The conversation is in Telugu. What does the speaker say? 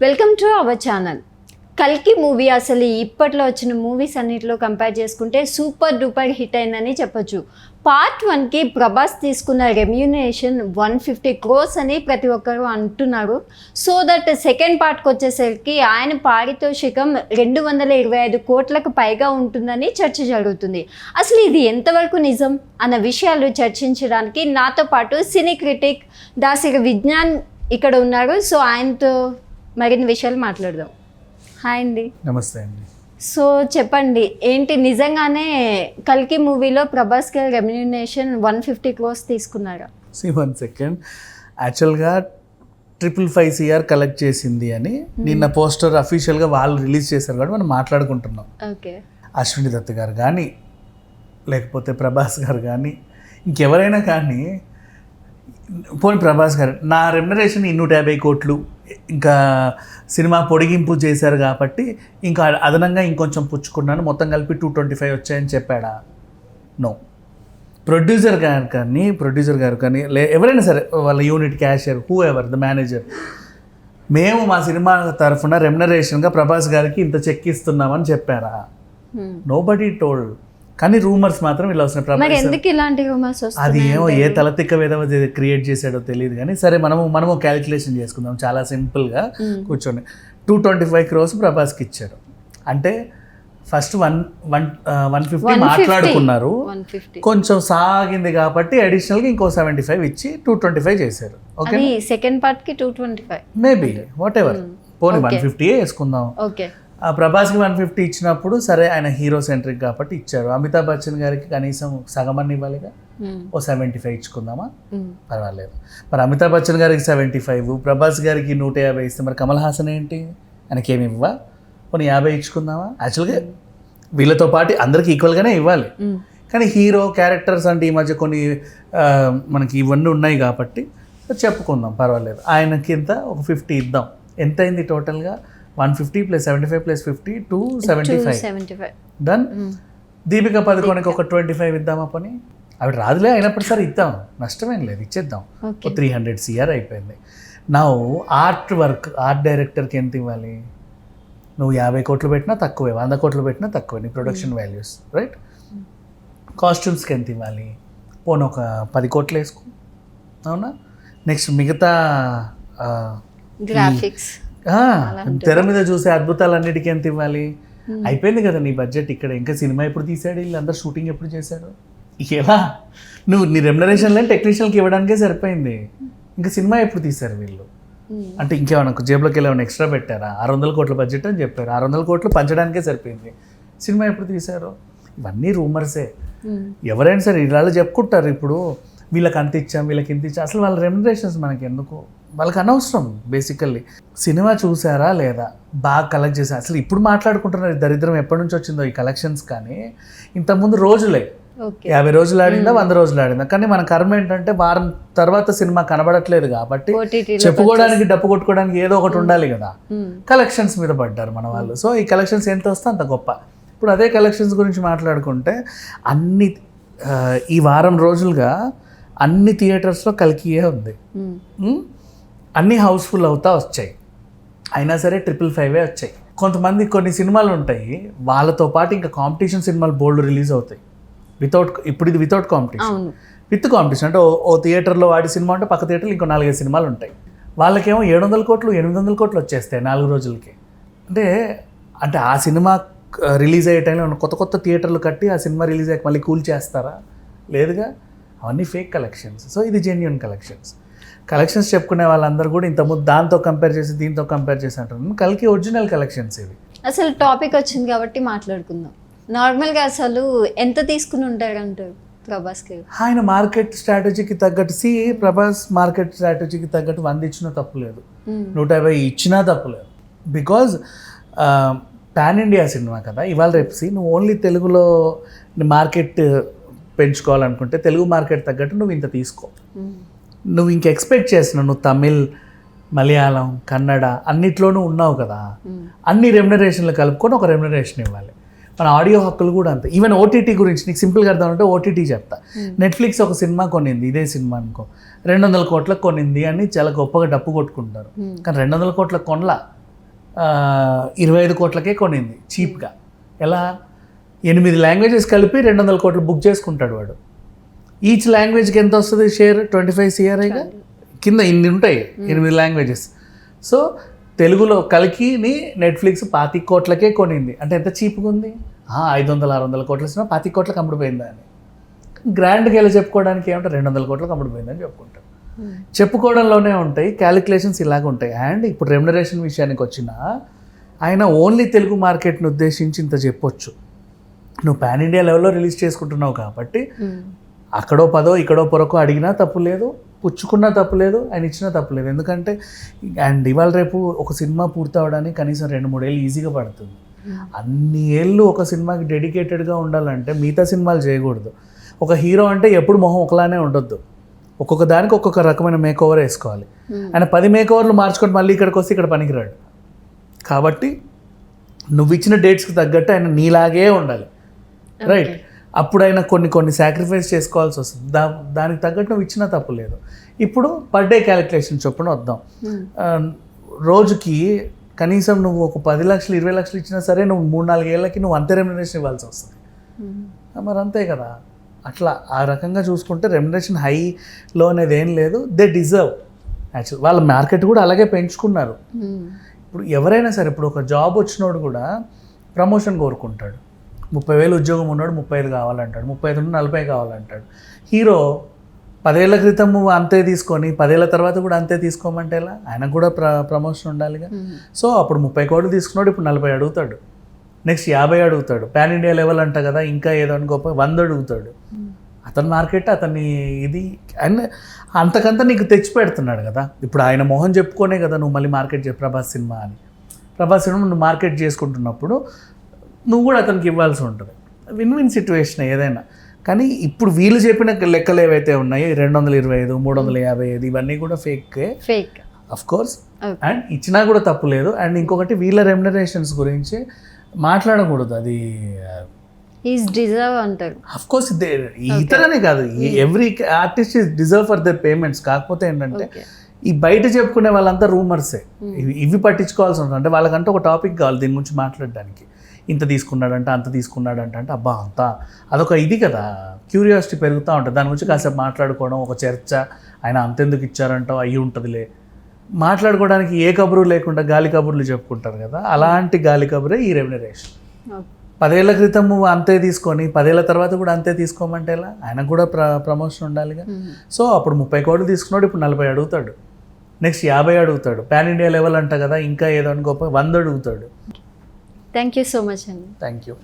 Welcome to our channel. కల్కి మూవీ అసలు ఇప్పట్లో వచ్చిన మూవీస్ అన్నిటిలో కంపేర్ చేసుకుంటే సూపర్ డూపర్ హిట్ అయిందని చెప్పొచ్చు. పార్ట్ 1కి ప్రభాస్ తీసుకున్న రెమ్యూనరేషన్ 150 crores అని ప్రతి ఒక్కరు అంటున్నారు. సో దట్ సెకండ్ పార్ట్కి వచ్చేసరికి ఆయన పారితోషికం 225 కోట్లకు పైగా ఉంటుందని చర్చ జరుగుతుంది. అసలు ఇది ఎంతవరకు నిజం అన్న విషయాలు చర్చించడానికి నాతో పాటు సినీ క్రిటిక్ దాసిరి విజ్ఞాన్ ఇక్కడ ఉన్నారు. సో ఆయనతో మరిన్ని విషయాలు మాట్లాడదాం. హాయ్ అండి. నమస్తే అండి. సో చెప్పండి, ఏంటి నిజంగానే కల్కి మూవీలో ప్రభాస్కి రెమ్యూనరేషన్ 150 crores తీసుకున్నారా? 1 సెకండ్, యాక్చువల్గా 555 CR కలెక్ట్ చేసింది అని నిన్న పోస్టర్ అఫీషియల్గా వాళ్ళు రిలీజ్ చేశారు కాబట్టి మనం మాట్లాడుకుంటున్నాం. ఓకే. అశ్విని దత్ గారు కానీ లేకపోతే ప్రభాస్ గారు కానీ ఇంకెవరైనా కానీ పోనీ ప్రభాస్ గారు నా రెమ్యునరేషన్ 250 కోట్లు ఇంకా సినిమా పొడిగింపు చేశారు కాబట్టి ఇంకా అదనంగా ఇంకొంచెం పుచ్చుకున్నాను, మొత్తం కలిపి 225 వచ్చాయని చెప్పాడా? నో. ప్రొడ్యూసర్ గారు కానీ ఎవరైనా సరే వాళ్ళ unit cashier who ever the manager, మేము మా సినిమా తరఫున రెమ్యునరేషన్గా ప్రభాస్ గారికి ఇంత చెక్ ఇస్తున్నామని చెప్పారా? Nobody told. కానీ రూమర్స్ మాత్రం ఇలా వస్తున్నాయి. అది ఏమో ఏ తలతిక్క విధవ క్రియేట్ చేశాడో తెలియదు కానీ సరే మనము క్యాలిక్యులేషన్ చేసుకుందాం చాలా సింపుల్గా కూర్చొని. 225 crores ప్రభాస్కి ఇచ్చారు అంటే ఫస్ట్ 150 మాట్లాడుకున్నారు, కొంచెం సాగింది కాబట్టి అడిషనల్గా ఇంకో 75 ఇచ్చి 225 చేశారు. ఓకే, సెకండ్ పార్ట్కి 225 మేబీ వాట్ ఎవర్, పోనీ 150 వేసుకుందాం. ఓకే. ప్రభాస్కి 150 ఇచ్చినప్పుడు సరే ఆయన హీరో సెంట్రిక్ కాబట్టి ఇచ్చారు. అమితాబ్ బచ్చన్ గారికి కనీసం సగమని ఇవ్వాలిగా, ఓ 75 ఇచ్చుకుందామా, పర్వాలేదు. మరి అమితాబ్ బచ్చన్ గారికి 75, ప్రభాస్ గారికి 150 ఇస్తే మరి కమల్ హాసన్ ఏంటి, ఆయనకి ఏమి ఇవ్వా, కొన్ని 50 ఇచ్చుకుందామా? యాక్చువల్గా వీళ్ళతో పాటు అందరికి ఈక్వల్గానే ఇవ్వాలి, కానీ హీరో క్యారెక్టర్స్ అంటే ఈ మధ్య కొన్ని మనకి ఇవన్నీ ఉన్నాయి కాబట్టి చెప్పుకుందాం, పర్వాలేదు. ఆయనకి ఇంత ఒక 50 ఇద్దాం. ఎంత అయింది టోటల్గా? 150 + 75 + 50 275 డన్. దీపిక పదుకోనికి ఒక 25 ఇద్దామా పని? అవి రాదులే, అయినప్పుడు సరే ఇద్దాం, నష్టమేం లేదు, ఇచ్చేద్దాం. 300 CR అయిపోయింది. నా ఆర్ట్ డైరెక్టర్కి ఎంత ఇవ్వాలి? నువ్వు 50 కోట్లు పెట్టినా తక్కువే, 100 కోట్లు పెట్టినా తక్కువే నీ ప్రొడక్షన్ వాల్యూస్, రైట్? కాస్ట్యూమ్స్కి ఎంత ఇవ్వాలి? పోను ఒక 10 కోట్లు వేసుకో, అవునా? నెక్స్ట్ మిగతా గ్రాఫిక్స్, తెర మీద చూసే అద్భుతాలన్నిటికీ ఎంత ఇవ్వాలి? అయిపోయింది కదా నీ బడ్జెట్ ఇక్కడ. ఇంకా సినిమా ఎప్పుడు తీసాడు, వీళ్ళందరూ షూటింగ్ ఎప్పుడు చేశారు? ఎలా నువ్వు నీ రెమ్యునరేషన్లో టెక్నీషియన్కి ఇవ్వడానికే సరిపోయింది, ఇంకా సినిమా ఎప్పుడు తీశారు వీళ్ళు? అంటే ఇంకేమన్నా జేబులోకి ఏమైనా ఎక్స్ట్రా పెట్టారా? 600 కోట్ల బడ్జెట్ అని చెప్పారు, 600 కోట్లు పంచడానికే సరిపోయింది, సినిమా ఎప్పుడు తీశారు? ఇవన్నీ రూమర్సే. ఎవరైనా సరే ఇలా చెప్పుకుంటారు, ఇప్పుడు వీళ్ళకి అంత ఇచ్చాం వీళ్ళకి ఇంత ఇచ్చాం. అసలు వాళ్ళ రెమ్యునరేషన్స్ మనకి ఎందుకు, వాళ్ళకి అనవసరం. బేసికల్లీ సినిమా చూసారా లేదా, బాగా కలెక్ట్ చేశారు. అసలు ఇప్పుడు మాట్లాడుకుంటున్నారు ఈ దరిద్రం ఎప్పటి నుంచి వచ్చిందో ఈ కలెక్షన్స్. కానీ ఇంతకుముందు రోజులే 50 రోజులు ఆడిందా 100 రోజులు ఆడిందా, కానీ మన కర్మ ఏంటంటే వారం తర్వాత సినిమా కనబడట్లేదు కాబట్టి చెప్పుకోవడానికి డప్పు కొట్టుకోవడానికి ఏదో ఒకటి ఉండాలి కదా. కలెక్షన్స్ మీద పడ్డారు మన వాళ్ళు. సో ఈ కలెక్షన్స్ ఎంత వస్తే అంత గొప్ప. ఇప్పుడు అదే కలెక్షన్స్ గురించి మాట్లాడుకుంటే ఈ వారం రోజులుగా అన్ని థియేటర్స్లో కల్కియే ఉంది, అన్నీ హౌస్ఫుల్ అవుతా వచ్చాయి. అయినా సరే 555 వచ్చాయి. కొంతమంది కొన్ని సినిమాలు ఉంటాయి వాళ్ళతో పాటు ఇంకా కాంపిటీషన్ సినిమాలు బోల్డ్ రిలీజ్ అవుతాయి ఇప్పుడు ఇది వితౌట్ కాంపిటీషన్. విత్ కాంపిటీషన్ అంటే ఓ థియేటర్లో వాడి సినిమా ఉంటే పక్క థియేటర్లో ఇంకో 4-5 సినిమాలు ఉంటాయి. వాళ్ళకేమో 700 కోట్లు 800 కోట్లు వచ్చేస్తాయి 4 రోజులకి. అంటే ఆ సినిమా రిలీజ్ అయ్యే టైంలో కొత్త థియేటర్లు కట్టి ఆ సినిమా రిలీజ్ అయ్యాక మళ్ళీ కూల్ చేస్తారా? లేదుగా. అవన్నీ ఫేక్ కలెక్షన్స్. సో ఇది జెన్యూన్ కలెక్షన్స్ చెప్పుకునే వాళ్ళందరూ కూడా ఇంతకుముందు దాంతో కంపేర్ చేసి దీంతో కంపేర్ చేసి అంటారు. కల్కి ఒరిజినల్ కలెక్షన్స్ ఇవి. అసలు టాపిక్ వచ్చింది కాబట్టి మాట్లాడుకుందాం. నార్మల్గా అసలు ఎంత తీసుకుని ఉంటారంటారు ప్రభాస్కి? ఆయన మార్కెట్ స్ట్రాటజీకి తగ్గట్టు ప్రభాస్ మార్కెట్ స్ట్రాటజీకి తగ్గట్టు 100 ఇచ్చినా తప్పులేదు, 150 ఇచ్చినా తప్పులేదు. బికాజ్ పాన్ ఇండియా సినిమా కదా ఇవాళ రేపు. నువ్వు ఓన్లీ తెలుగులో మార్కెట్ పెంచుకోవాలనుకుంటే తెలుగు మార్కెట్ తగ్గట్టు నువ్వు ఇంత తీసుకో. నువ్వు ఇంక ఎక్స్పెక్ట్ చేస్తున్నావు, నువ్వు తమిళ్, మలయాళం, కన్నడ అన్నిట్లోనూ ఉన్నావు కదా, అన్ని రెమ్యునరేషన్లు కలుపుకొని ఒక రెమ్యునరేషన్ ఇవ్వాలి. మన ఆడియో హక్కులు కూడా అంతే. ఈవెన్ ఓటీటీ గురించి నీకు సింపుల్గా అర్థం ఓటీటీ చెప్తా. నెట్ఫ్లిక్స్ ఒక సినిమా కొనింది, ఇదే సినిమా అనుకో, 200 కోట్లకు కొనింది అని చాలా గొప్పగా డప్పు కొట్టుకుంటారు. కానీ 200 కోట్లకు కొనలా, 25 కోట్లకే కొనింది చీప్గా. ఎలా 8 లాంగ్వేజెస్ కలిపి 200 కోట్లు బుక్ చేసుకుంటాడు వాడు. ఈచ్ లాంగ్వేజ్కి ఎంత వస్తుంది షేర్? 25 CRIగా కింద ఇన్ని ఉంటాయి 8 లాంగ్వేజెస్. సో తెలుగులో కల్కిని నెట్ఫ్లిక్స్ 25 కోట్లకే కొనింది. అంటే ఎంత చీప్గా ఉంది? 500-600 కోట్లు ఇచ్చినా 25 కోట్లకు అమ్ముడుపోయిందా అని. గ్రాండ్గా వెళ్ళి చెప్పుకోవడానికి ఏమంటే 200 కోట్లకు అమ్ముడుపోయిందని చెప్పుకుంటారు. చెప్పుకోవడంలోనే ఉంటాయి, క్యాలిక్యులేషన్స్ ఇలాగ ఉంటాయి. అండ్ ఇప్పుడు రెమ్యునరేషన్ విషయానికి వచ్చినా ఆయన ఓన్లీ తెలుగు మార్కెట్ని ఉద్దేశించి ఇంత చెప్పొచ్చు. నువ్వు పాన్ ఇండియా లెవెల్లో రిలీజ్ చేసుకుంటున్నావు కాబట్టి అక్కడో 10 ఇక్కడో పొరకో అడిగినా తప్పు లేదు, పుచ్చుకున్నా తప్పు లేదు, ఆయన ఇచ్చినా తప్పు లేదు. ఎందుకంటే అండ్ ఇవాళ రేపు ఒక సినిమా పూర్తి అవడానికి కనీసం 2-3 ఏళ్ళు ఈజీగా పడుతుంది. అన్ని ఏళ్ళు ఒక సినిమాకి డెడికేటెడ్గా ఉండాలంటే మిగతా సినిమాలు చేయకూడదు. ఒక హీరో అంటే ఎప్పుడు మొహం ఒకలానే ఉండొద్దు, ఒక్కొక్క దానికి ఒక్కొక్క రకమైన మేకోవర్ వేసుకోవాలి. ఆయన 10 మేకోవర్లు మార్చుకొని మళ్ళీ ఇక్కడికి వస్తే ఇక్కడ పనికిరాడు. కాబట్టి నువ్వు ఇచ్చిన డేట్స్కి తగ్గట్టు ఆయన నీలాగే ఉండాలి, రైట్? అప్పుడు ఆయన కొన్ని సాక్రిఫైస్ చేసుకోవాల్సి వస్తుంది. దానికి తగ్గట్టు నువ్వు ఇచ్చినా తప్పు లేదు. ఇప్పుడు పర్ డే క్యాలిక్యులేషన్ చొప్పున వద్దాం. రోజుకి కనీసం నువ్వు ఒక 10 లక్షలు 20 లక్షలు ఇచ్చినా సరే నువ్వు 3-4 ఏళ్ళకి నువ్వు అంతే రెమ్యునరేషన్ ఇవ్వాల్సి వస్తుంది. మరి అంతే కదా. అట్లా ఆ రకంగా చూసుకుంటే రెమ్యునరేషన్ హైలో అనేది ఏం లేదు. They deserve actual. వాళ్ళ మార్కెట్ కూడా అలాగే పెంచుకున్నారు. ఇప్పుడు ఎవరైనా సరే ఇప్పుడు ఒక జాబ్ వచ్చినోడు కూడా ప్రమోషన్ కోరుకుంటాడు. 30,000 ఉద్యోగం ఉన్నాడు 35 కావాలంటాడు, 35 నుండి 40 కావాలంటాడు. హీరో 10 ఏళ్ల క్రితం అంతే తీసుకొని 10 ఏళ్ళ తర్వాత కూడా అంతే తీసుకోమంటే ఎలా? ఆయనకు కూడా ప్రమోషన్ ఉండాలిగా. సో అప్పుడు 30 కోట్లు తీసుకున్నాడు, ఇప్పుడు 40 అడుగుతాడు, నెక్స్ట్ 50 అడుగుతాడు. పాన్ ఇండియా లెవెల్ అంట కదా, ఇంకా ఏదో అనుకోపో 100 అడుగుతాడు. అతని మార్కెట్ అతన్ని ఇది అండ్ అంతకంతా నీకు తెచ్చి పెడుతున్నాడు కదా. ఇప్పుడు ఆయన మొహం చెప్పుకోనే కదా నువ్వు మళ్ళీ మార్కెట్ ప్రభాస్ సినిమా అని. ప్రభాస్ సినిమా నువ్వు మార్కెట్ చేసుకుంటున్నప్పుడు నువ్వు కూడా అతనికి ఇవ్వాల్సి ఉంటుంది. విన్ విన్ సిచ్యువేషన్ ఏదైనా. కానీ ఇప్పుడు వీళ్ళు చెప్పిన లెక్కలు ఏవైతే ఉన్నాయో 225, 355 ఇవన్నీ కూడా ఫేక్ అఫ్ కోర్స్. అండ్ ఇచ్చినా కూడా తప్పు లేదు. అండ్ ఇంకొకటి వీళ్ళ రెమ్యునరేషన్స్ గురించి మాట్లాడకూడదు. అది ఈజ్ డిజర్వ్ అంటారు. అఫ్ కోర్స్ ఇతరనే కాదు, every artist is deserve for their payments. కాకపోతే ఏంటంటే ఈ బయట చెప్పుకునే వాళ్ళంతా రూమర్సే, ఇవి పట్టించుకోవాల్సి ఉంటుంది. అంటే వాళ్ళకంటే ఒక టాపిక్ కావాలి దీని గురించి మాట్లాడడానికి. ఇంత తీసుకున్నాడంట అంత తీసుకున్నాడంట అంటే అబ్బా అంతా అదొక ఇది కదా, క్యూరియాసిటీ పెరుగుతూ ఉంటుంది. దాని గురించి కాసేపు మాట్లాడుకోవడం, ఒక చర్చ. ఆయన అంతెందుకు ఇచ్చారంటావు అయ్యి ఉంటుందిలే. మాట్లాడుకోవడానికి ఏ కబురు లేకుండా గాలి కబుర్లు చెప్పుకుంటారు కదా, అలాంటి గాలి కబురే ఈ రెమ్యునరేషన్. 10 ఏళ్ల క్రితం అంతే తీసుకొని 10 ఏళ్ల తర్వాత కూడా అంతే తీసుకోమంటే ఎలా? ఆయనకు కూడా ప్రమోషన్ ఉండాలిగా. సో అప్పుడు 30 కోట్లు తీసుకున్నాడు, ఇప్పుడు 40 అడుగుతాడు, నెక్స్ట్ 50 అడుగుతాడు. పాన్ ఇండియా లెవెల్ అంట కదా, ఇంకా ఏదో అనుకోపో 100 అడుగుతాడు. థ్యాంక్ యూ సో మచ్ అండి. Thank you.